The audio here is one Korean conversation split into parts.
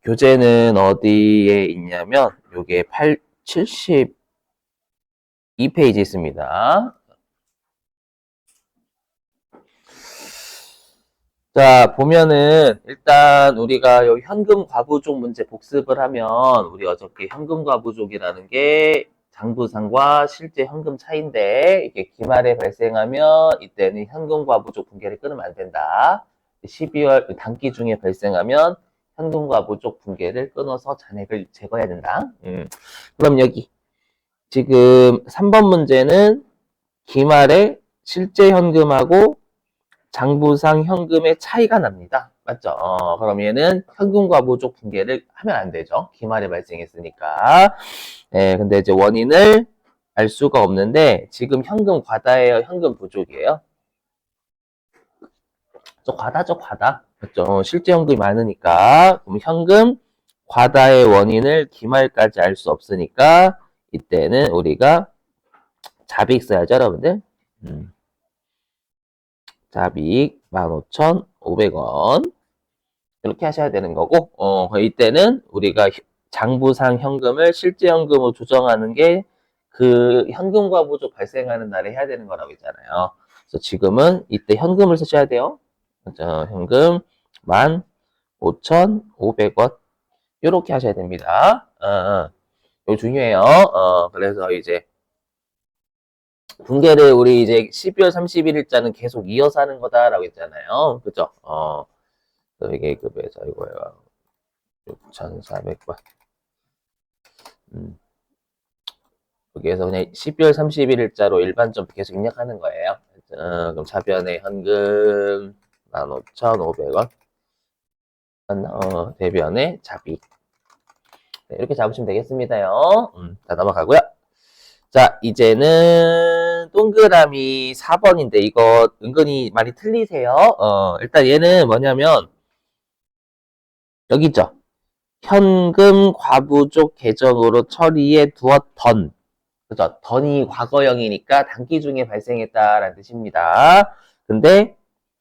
교재는 어디에 있냐면 요게 72페이지 있습니다. 자, 보면은 일단 우리가 여기 현금 과부족 문제 복습을 하면 우리 어저께 현금 과부족이라는 게 장부상과 실제 현금 차이인데 이게 기말에 발생하면 이때는 현금 과부족 붕괴를 끊으면 안 된다. 12월 단기 중에 발생하면 현금 과부족 붕괴를 끊어서 잔액을 제거해야 된다. 그럼 여기 지금 3번 문제는 기말에 실제 현금하고 장부상 현금의 차이가 납니다. 맞죠? 그럼 얘는 현금과 부족 붕괴를 하면 안 되죠. 기말에 발생했으니까. 근데 이제 원인을 알 수가 없는데 지금 현금 과다예요? 현금 부족이에요? 저 과다죠, 과다. 맞죠? 실제 현금이 많으니까. 그럼 현금 과다의 원인을 기말까지 알 수 없으니까 이때는 우리가 잡익 써야죠, 여러분들. 잡익 15,500원 이렇게 하셔야 되는 거고 이때는 우리가 장부상 현금을 실제 현금으로 조정하는 게 그 현금과 부족 발생하는 날에 해야 되는 거라고 했잖아요. 그래서 지금은 이때 현금을 쓰셔야 돼요. 그렇죠? 현금 15,500원 이렇게 하셔야 됩니다. 이거 중요해요. 그래서 이제 붕괴를 우리 이제 12월 31일자는 계속 이어서 하는 거다라고 했잖아요. 그죠? 회계급에서 이거예요. 6,400번. 여기에서 그냥 12월 31일자로 일반점 계속 입력하는 거예요. 그럼 차변에 현금 15,500원. 대변에 잡익. 네, 이렇게 잡으시면 되겠습니다요. 자, 넘어가고요. 자, 이제는 동그라미 4번인데 이거 은근히 많이 틀리세요. 일단 얘는 뭐냐면 여기 있죠. 현금 과부족 계정으로 처리해 두었던 그죠? 던이 과거형이니까 단기 중에 발생했다라는 뜻입니다. 근데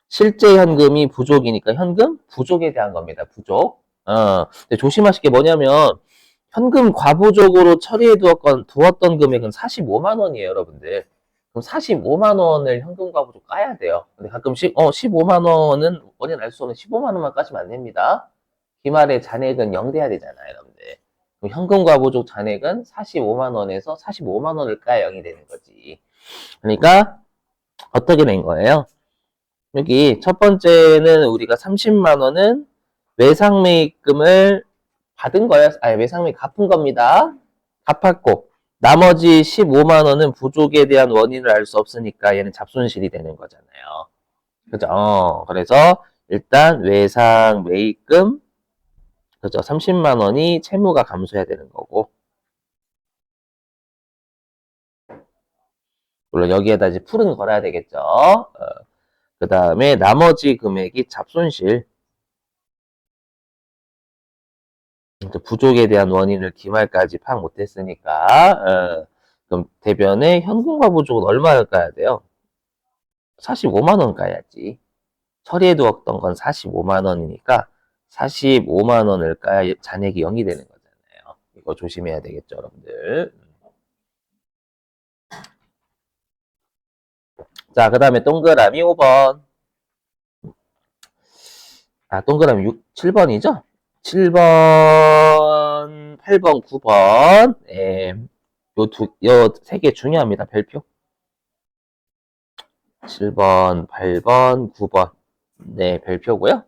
실제 현금이 부족이니까 현금 부족에 대한 겁니다. 부족. 근데 조심하실 게 뭐냐면 현금 과부족으로 처리해 두었던 금액은 45만 원이에요, 여러분들. 그럼 45만 원을 현금 과부족 까야 돼요. 근데 가끔씩 15만 원은 원인 알 수 없는 15만 원만 까시면 안 됩니다. 기말에 잔액은 0 돼야 되잖아요, 여러분들. 그럼 현금과 부족 잔액은 45만 원에서 45만 원을 까야 0이 되는 거지. 그러니까 어떻게 된 거예요? 여기 첫 번째는 우리가 30만 원은 외상매입금을 받은 거예요. 아니, 외상매입 갚은 겁니다. 갚았고 나머지 15만 원은 부족에 대한 원인을 알 수 없으니까 얘는 잡손실이 되는 거잖아요. 그죠? 그래서 일단 외상매입금 그죠? 30만 원이 채무가 감소해야 되는 거고. 물론 여기에다 이제 풀은 걸어야 되겠죠. 그 다음에 나머지 금액이 잡손실. 부족에 대한 원인을 기말까지 파악 못했으니까. 그럼 대변에 현금과 부족은 얼마를 까야 돼요? 45만 원 까야지. 처리해두었던 건 45만 원이니까 45만 원을 까야 잔액이 0이 되는 거잖아요. 이거 조심해야 되겠죠, 여러분들. 자, 그 다음에 동그라미 5번. 동그라미 7번이죠? 7번, 8번, 9번. 요 세 개 중요합니다. 별표. 7번, 8번, 9번. 네, 별표고요.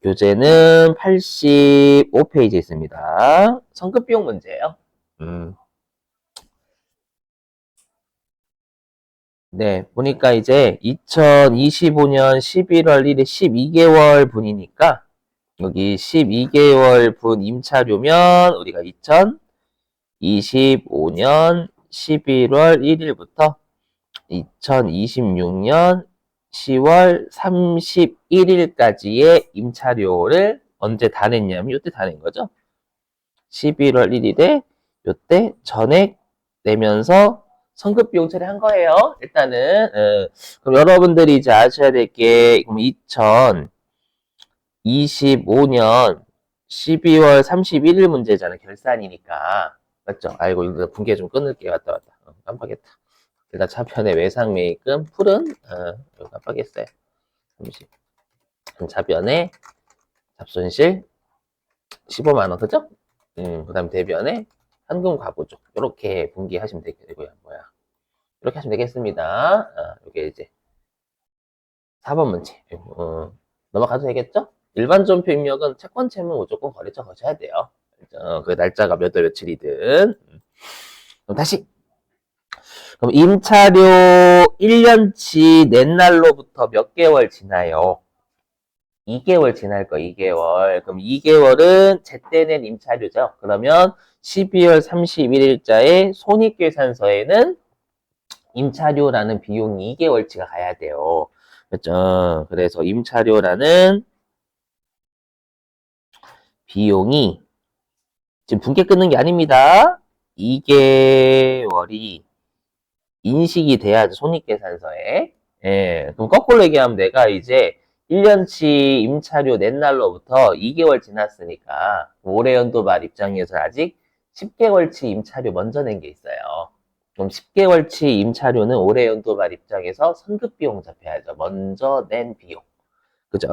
교재는 85페이지에 있습니다. 성급비용 문제예요. 네, 보니까 이제 2025년 11월 1일 12개월 분이니까 여기 12개월 분 임차료면 우리가 2025년 11월 1일부터 2026년 10월 31일까지의 임차료를 언제 다 냈냐면 이때 다 낸 거죠. 11월 1일에 이때 전액 내면서 성급비용 처리한 거예요. 일단은 그럼 여러분들이 이제 아셔야 될 게 그럼 2025년 12월 31일 문제잖아. 결산이니까. 맞죠? 아이고, 이거 분계 좀 끊을게. 왔다. 깜빡했다. 일단 차편의 외상매입금 풀은, 이거 깜빡했어요. 30. 차변의 잡손실 15만원, 그죠? 그 다음 대변에 현금 과부족. 이렇게 분기하시면 되고요. 이렇게 하시면 되겠습니다. 이게 이제 4번 문제. 넘어가도 되겠죠? 일반 전표 입력은 채권 채무 무조건 거래처 거셔야 돼요. 그 날짜가 몇 월 며칠이든. 그럼 다시. 그럼 임차료 1년치 낸 날로부터 몇 개월 지나요? 2개월 지날 거, 2개월. 그럼 2개월은 제때 낸 임차료죠. 그러면 12월 31일자에 손익계산서에는 임차료라는 비용이 2개월치가 가야 돼요. 그렇죠? 그래서 임차료라는 비용이 지금 분께 끊는 게 아닙니다. 2개월이 인식이 돼야죠. 손익계산서에. 예, 그럼 거꾸로 얘기하면 내가 이제 1년치 임차료 낸 날로부터 2개월 지났으니까 올해 연도 말 입장에서 아직 10개월치 임차료 먼저 낸 게 있어요. 그럼 10개월치 임차료는 올해 연도 말 입장에서 선급비용 잡혀야죠. 먼저 낸 비용. 그죠?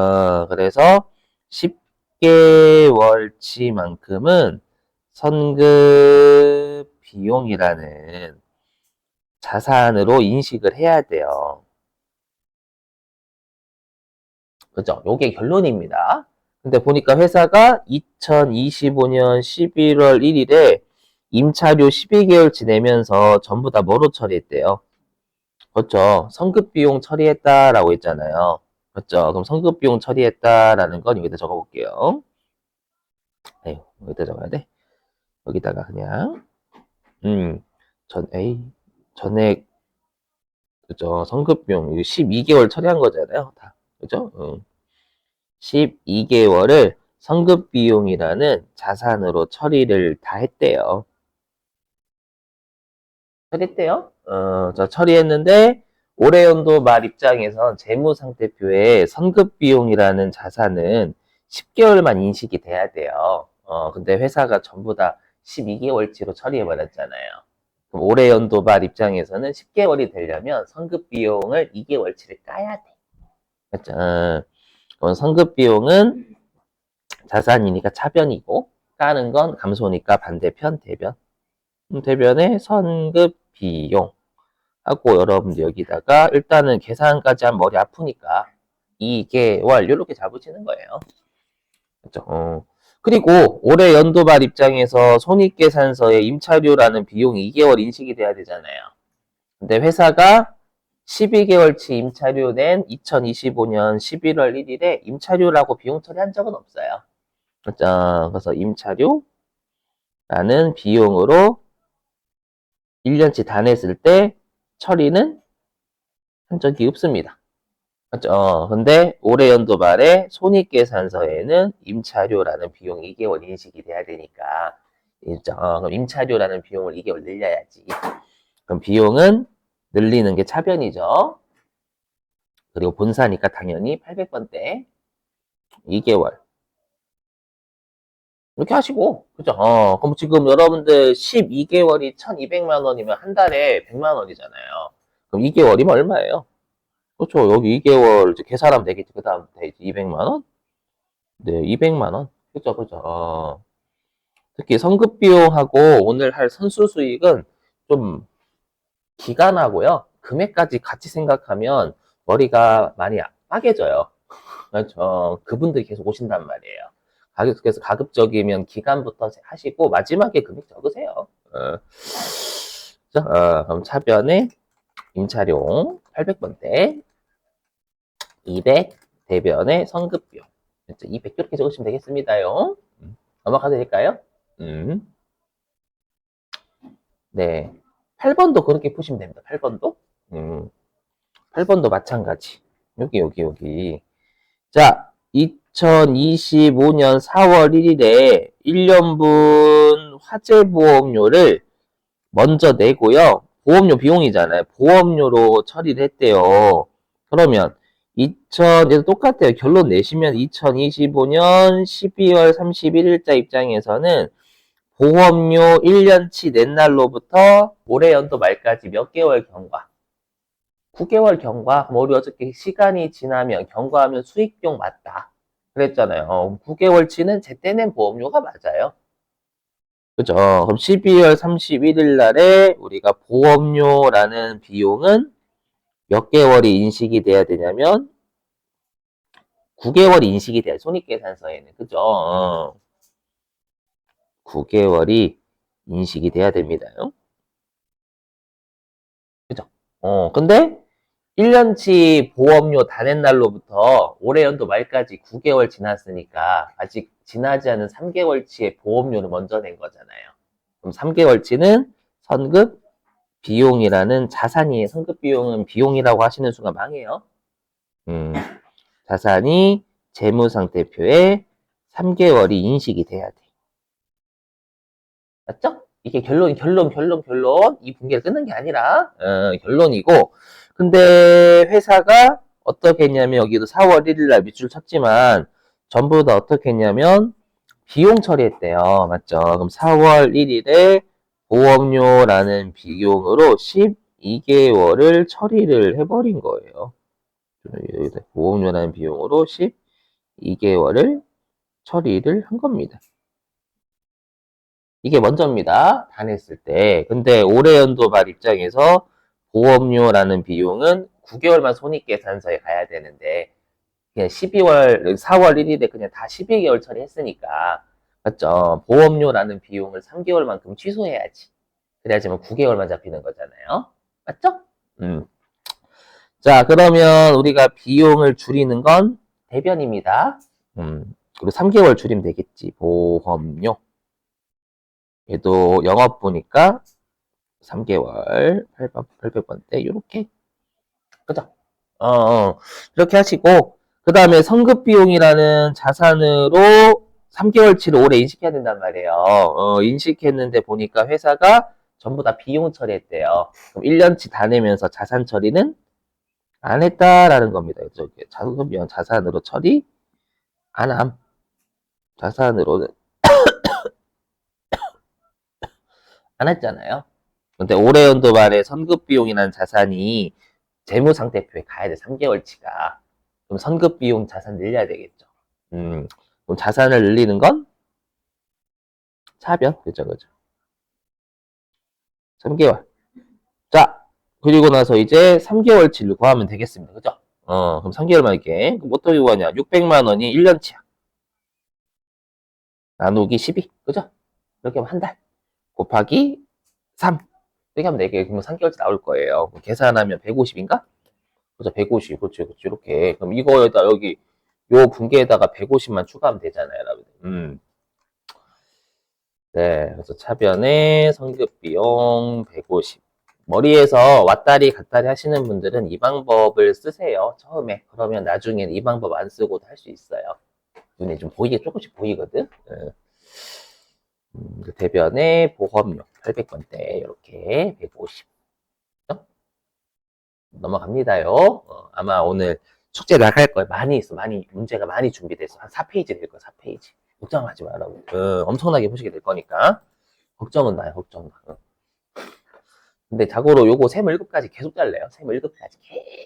그래서 10개월치만큼은 선급 비용이라는 자산으로 인식을 해야 돼요. 그죠? 요게 결론입니다. 근데 보니까 회사가 2025년 11월 1일에 임차료 12개월치 내면서 전부 다 뭐로 처리했대요? 그렇죠. 성급비용 처리했다라고 했잖아요. 그렇죠. 그럼 성급비용 처리했다라는 건 여기다 적어볼게요. 여기다 적어야 돼. 여기다가 그냥 전액 그죠. 성급비용 이거 12개월 처리한 거잖아요. 다 그죠? 12개월을 성급비용이라는 자산으로 처리를 다 했대요. 처리했대요. 저 처리했는데 올해 연도 말 입장에선 재무상태표에 선급비용이라는 자산은 10개월만 인식이 돼야 돼요. 근데 회사가 전부 다 12개월치로 처리해버렸잖아요. 그럼 올해 연도 말 입장에서는 10개월이 되려면 선급비용을 2개월치를 까야 돼. 그렇죠? 그럼 선급비용은 자산이니까 차변이고 까는 건 감소니까 반대편 대변. 대변에 선급비용 하고 여러분들 여기다가 일단은 계산까지 하면 머리 아프니까 2개월 이렇게 잡으시는 거예요. 그렇죠? 그리고 올해 연도말 입장에서 손익계산서에 임차료라는 비용이 2개월 인식이 돼야 되잖아요. 근데 회사가 12개월치 임차료 낸 2025년 11월 1일에 임차료라고 비용 처리한 적은 없어요. 그렇죠? 그래서 임차료라는 비용으로 1년치 다 냈을 때 처리는 한 적이 없습니다. 맞죠? 근데 올해 연도 말에 손익계산서에는 임차료라는 비용이 2개월 인식이 돼야 되니까 그럼 임차료라는 비용을 2개월 늘려야지. 그럼 비용은 늘리는 게 차변이죠. 그리고 본사니까 당연히 800번대 2개월 이렇게 하시고 그죠? 그럼 지금 여러분들 12개월이 1200만 원이면 한 달에 100만 원이잖아요. 그럼 2개월이면 얼마예요? 그렇죠. 여기 2개월 이제 계산하면 되겠지. 그 다음 200만 원? 네, 200만 원. 그죠, 그죠. 특히 성급 비용하고 오늘 할 선수 수익은 좀 기가 나고요. 금액까지 같이 생각하면 머리가 많이 빠개져요. 그렇죠. 그분들이 계속 오신단 말이에요. 그래서 가급적이면 기간부터 하시고 마지막에 금액 적으세요. 그럼 차변에 임차료 800번대 200 대변의 성급비용 200 이렇게 적으시면 되겠습니다요. 넘어가도 될까요? 네. 8번도 그렇게 푸시면 됩니다. 8번도. 8번도 마찬가지. 여기. 자, 2025년 4월 1일에 1년분 화재보험료를 먼저 내고요. 보험료 비용이잖아요. 보험료로 처리를 했대요. 그러면 얘도 똑같아요. 결론 내시면 2025년 12월 31일자 입장에서는 보험료 1년치 낸 날로부터 올해 연도 말까지 몇 개월 경과? 9개월 경과? 뭐 우리 어저께 시간이 지나면 경과하면 수익용 맞다. 그랬잖아요. 9개월치는 제때 낸 보험료가 맞아요. 그죠? 그럼 12월 31일 날에 우리가 보험료라는 비용은 몇 개월이 인식이 돼야 되냐면 9개월이 인식이 돼요. 손익계산서에는. 그죠? 9개월이 인식이 돼야 됩니다. 그죠? 근데 1년치 보험료 다 낸 날로부터 올해 연도 말까지 9개월 지났으니까 아직 지나지 않은 3개월치의 보험료를 먼저 낸 거잖아요. 그럼 3개월치는 선급 비용이라는 자산이, 선급 비용은 비용이라고 하시는 순간 망해요. 자산이 재무상태표에 3개월이 인식이 돼야 돼. 맞죠? 이게 결론. 이 분계를 끊는 게 아니라, 결론이고. 근데 회사가 어떻게 했냐면, 여기도 4월 1일 날 밑줄 쳤지만, 전부 다 어떻게 했냐면, 비용 처리했대요. 맞죠? 그럼 4월 1일에 보험료라는 비용으로 12개월을 처리를 해버린 거예요. 보험료라는 비용으로 12개월을 처리를 한 겁니다. 이게 먼저입니다. 다 냈을 때. 근데 올해 연도 말 입장에서 보험료라는 비용은 9개월만 손익계산서에 가야 되는데 그냥 4월 1일에 그냥 다 12개월 처리했으니까 맞죠? 보험료라는 비용을 3개월만큼 취소해야지. 그래야지만 9개월만 잡히는 거잖아요. 맞죠? 자, 그러면 우리가 비용을 줄이는 건 대변입니다. 그리고 3개월 줄이면 되겠지. 보험료. 얘도 영업 보니까 3개월 800번대 이렇게 그죠? 이렇게 하시고 그 다음에 성급 비용이라는 자산으로 3개월치를 올해 인식해야 된단 말이에요. 인식했는데 보니까 회사가 전부 다 비용 처리했대요. 그럼 1년치 다 내면서 자산 처리는 안 했다라는 겁니다. 자산 비용 자산으로 처리 안 함. 자산으로는 안 했잖아요. 근데 올해 연도 말에 선급 비용이라는 자산이 재무상태표에 가야 돼, 3개월치가. 그럼 선급 비용 자산 늘려야 되겠죠. 그럼 자산을 늘리는 건 차변. 그죠, 그죠. 3개월. 자, 그리고 나서 이제 3개월치를 구하면 되겠습니다. 그죠? 그럼 3개월만 이렇게. 그럼 어떻게 구하냐? 600만 원이 1년치야. 나누기 12. 그죠? 이렇게 하면 한 달. 곱하기 3. 이렇게 하면 4개. 그러면 3개월치 나올 거예요. 계산하면 150인가? 그죠? 150. 그렇죠. 그렇죠. 이렇게. 그럼 이거에다 여기 요 분계에다가 150만 추가하면 되잖아요, 여러분. 네. 그래서 차변에 성급 비용 150. 머리에서 왔다리 갔다리 하시는 분들은 이 방법을 쓰세요. 처음에. 그러면 나중에는 이 방법 안 쓰고도 할 수 있어요. 눈에 좀 조금씩 보이거든. 대변에 보험료 800번대 이렇게 150. 넘어갑니다요. 아마 오늘 숙제 나갈 거예요. 많이 있어. 문제가 많이 준비됐어. 한 4페이지 될 거야, 4페이지. 걱정하지 마라. 엄청나게 보시게 될 거니까. 걱정은 나요, 걱정 나. 근데 자고로 요거 셈 1급까지 계속 잘래요. 셈 1급까지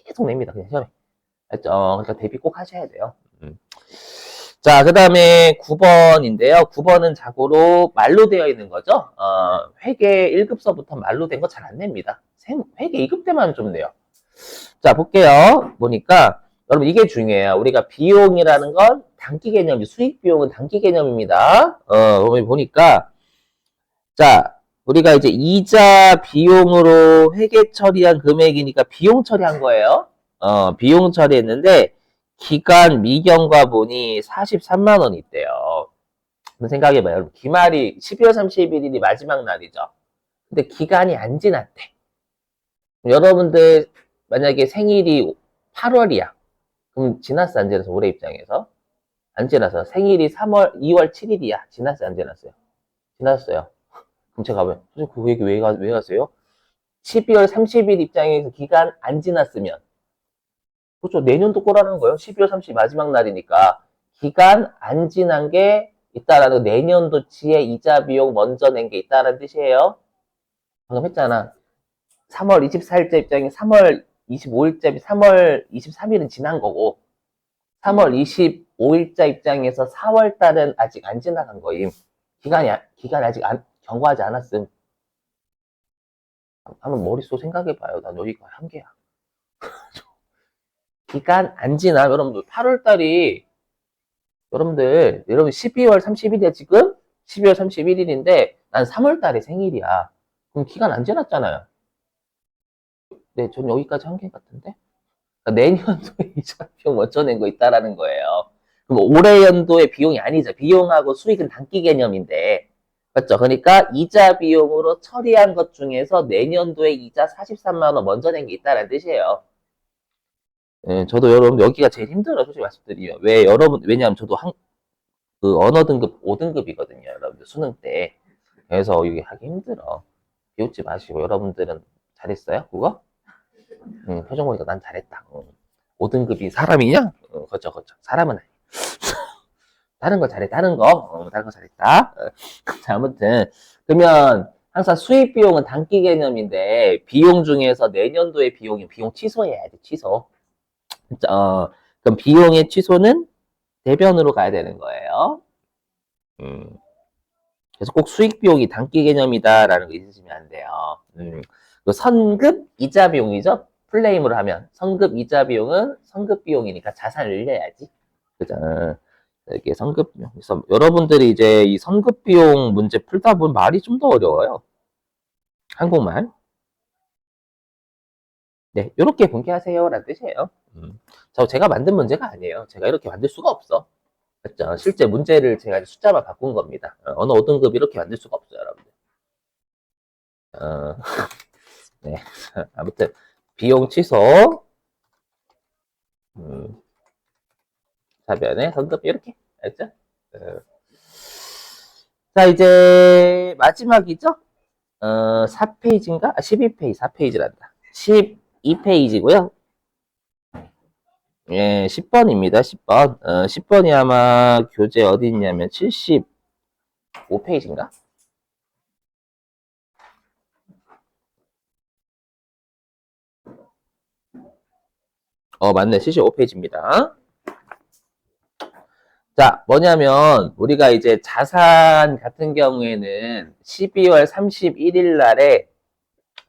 계속 냅니다. 그냥 시험에. 알죠? 그러니까 대비 꼭 하셔야 돼요. 자, 그 다음에 9번인데요. 9번은 자고로 말로 되어 있는 거죠. 회계 1급서부터 말로 된 거 잘 안 냅니다. 회계 2급 때만 좀 내요. 자, 볼게요. 보니까, 여러분, 이게 중요해요. 우리가 비용이라는 건 단기 개념이, 수익 비용은 단기 개념입니다. 보니까, 자, 우리가 이제 이자 비용으로 회계 처리한 금액이니까 비용 처리한 거예요. 비용 처리했는데, 기간 미경과 보니 43만 원이 있대요. 한번 생각해봐요. 여러분, 기말이 12월 31일이 마지막 날이죠. 근데 기간이 안 지났대. 여러분들 만약에 생일이 8월이야. 그럼 지났어, 안 지났어? 올해 입장에서. 안 지났어. 생일이 2월 7일이야. 지났어, 안 지났어요? 지났어요. 그럼 제가 선생님, 그 얘기 왜 하세요? 12월 30일 입장에서 기간 안 지났으면 그렇죠. 내년도 거라는 거예요. 12월 30일 마지막 날이니까. 기간 안 지난 게 있다라는 내년도치에 이자 비용 먼저 낸 게 있다라는 뜻이에요. 방금 했잖아. 3월 24일자 입장이 3월 25일자, 3월 23일은 지난 거고, 3월 25일자 입장에서 4월 달은 아직 안 지나간 거임. 기간이 아직 경과하지 않았음. 한번 머릿속 생각해봐요. 난 여기가 한계야. 기간 안 지나, 여러분들. 8월 달이, 여러분 12월 30일이야, 지금? 12월 31일인데, 난 3월 달에 생일이야. 그럼 기간 안 지났잖아요. 네, 전 여기까지 한계 같은데? 그러니까 내년도에 이자 비용 먼저 낸 거 있다라는 거예요. 그럼 올해 연도의 비용이 아니죠. 비용하고 수익은 단기 개념인데. 맞죠? 그러니까 이자 비용으로 처리한 것 중에서 내년도에 이자 43만 원 먼저 낸 게 있다는 뜻이에요. 예, 저도 여러분 여기가 제일 힘들어요. 솔직히 말씀드리면. 왜냐면 저도 그 언어 등급 5등급이거든요. 여러분들 수능 때. 그래서 이게 하기 힘들어. 비웃지 마시고 여러분들은 잘했어요? 그거? 표정 보니까 난 잘했다. 5등급이 사람이냐? 그렇죠. 사람은 아니야. 다른 거 잘해, 다른 거 잘했다. 자, 아무튼. 그러면 항상 수입 비용은 단기 개념인데, 비용 중에서 내년도의 비용 취소해야 돼, 취소. 그럼 비용의 취소는 대변으로 가야 되는 거예요. 그래서 꼭 수익 비용이 단기 개념이다라는 거 잊으시면 안 돼요. 그 선급 이자 비용이죠? 플레임으로 하면. 선급 이자 비용은 선급 비용이니까 자산을 늘려야지. 그죠? 이게 선급 비용. 그래서 여러분들이 이제 이 선급 비용 문제 풀다 보면 말이 좀 더 어려워요. 한국말. 네, 이렇게 분개하세요. 라는 뜻이에요. 제가 만든 문제가 아니에요. 제가 이렇게 만들 수가 없어. 그죠? 실제 문제를 제가 숫자만 바꾼 겁니다. 어느 5등급 이렇게 만들 수가 없어요, 여러분들. 네. 아무튼, 비용 취소. 사변에 선급 이렇게. 알죠? 자, 이제 마지막이죠? 4페이지인가? 12페이지, 4페이지란다. 12페이지고요. 예, 10번입니다. 10번. 10번이 아마 교재 어디 있냐면 75페이지인가? 맞네. 75페이지입니다. 자, 뭐냐면, 우리가 이제 자산 같은 경우에는 12월 31일 날에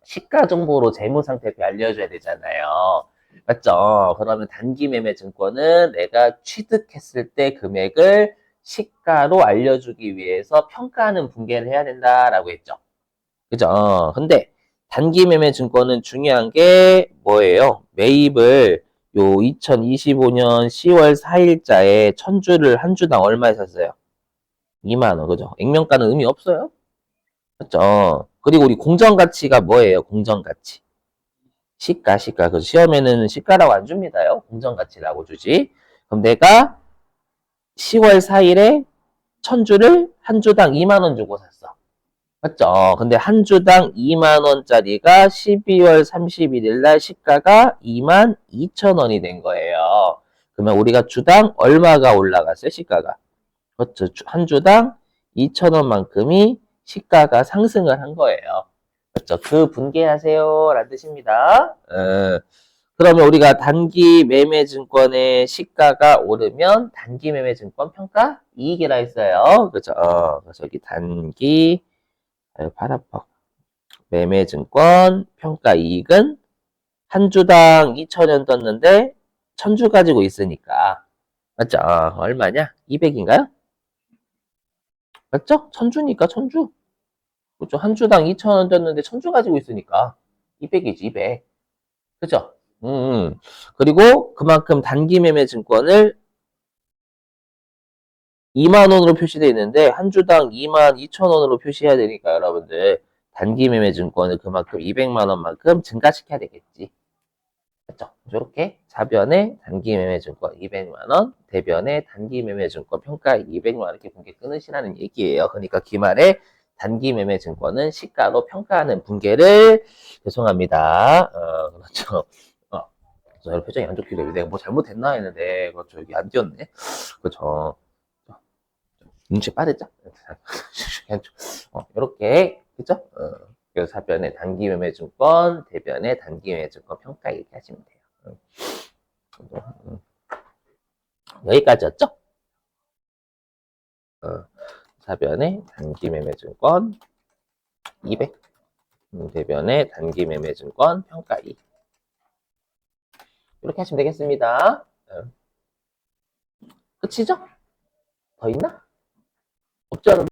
시가 정보로 재무 상태표 알려줘야 되잖아요. 맞죠? 그러면 단기 매매 증권은 내가 취득했을 때 금액을 시가로 알려주기 위해서 평가하는 분개를 해야 된다라고 했죠. 그죠? 근데 단기 매매 증권은 중요한 게 뭐예요? 매입을 요 2025년 10월 4일자에 1000주를 한 주당 얼마에 샀어요? 2만 원, 그죠? 액면가는 의미 없어요? 맞죠? 그리고 우리 공정가치가 뭐예요? 공정가치. 시가. 그 시험에는 시가라고 안 줍니다요. 공정가치라고 주지. 그럼 내가 10월 4일에 1000주를 한 주당 2만 원 주고 샀어. 맞죠? 근데 한 주당 2만 원짜리가 12월 31일 날 시가가 2만 2천 원이 된 거예요. 그러면 우리가 주당 얼마가 올라갔어요? 시가가. 그렇죠. 한 주당 2천 원만큼이 시가가 상승을 한 거예요. 그렇죠. 그 분개하세요 라는 뜻입니다. 그러면 우리가 단기 매매 증권의 시가가 오르면 단기 매매 증권 평가 이익이라 했어요. 그렇죠. 그래서 여기 단기 팔아먹 매매 증권 평가 이익은 한 주당 2,000원 떴는데 1000주 가지고 있으니까 맞죠? 얼마냐? 200인가요? 맞죠? 1000주니까 1000주. 그렇죠? 한 주당 2,000원 떴는데 1000주 가지고 있으니까 200이지 200. 그죠? 그리고 그만큼 단기 매매 증권을 2만 원으로 표시되어 있는데 한 주당 2만 2천 원으로 표시해야 되니까 여러분들 단기 매매 증권을 그만큼 200만 원만큼 증가시켜야 되겠지. 그렇죠? 이렇게 자변의 단기 매매 증권 200만 원, 대변의 단기 매매 증권 평가 200만 원 이렇게 분개 끊으시라는 얘기예요. 그러니까 기말에 단기 매매 증권은 시가로 평가하는 분개를 죄송합니다. 그렇죠. 그래서 표정이 안 좋길래 내가 뭐 잘못했나 했는데 그렇죠. 여기 안 띄었네. 그렇죠. 눈치 빠르죠? 이렇게 그죠? 그래서 사변의 단기매매증권, 대변의 단기매매증권 평가 이렇게 하시면 돼요. 여기까지였죠? 사변의 단기매매증권 200, 대변의 단기매매증권 평가 2 이렇게 하시면 되겠습니다. 끝이죠? 더 있나? 없죠?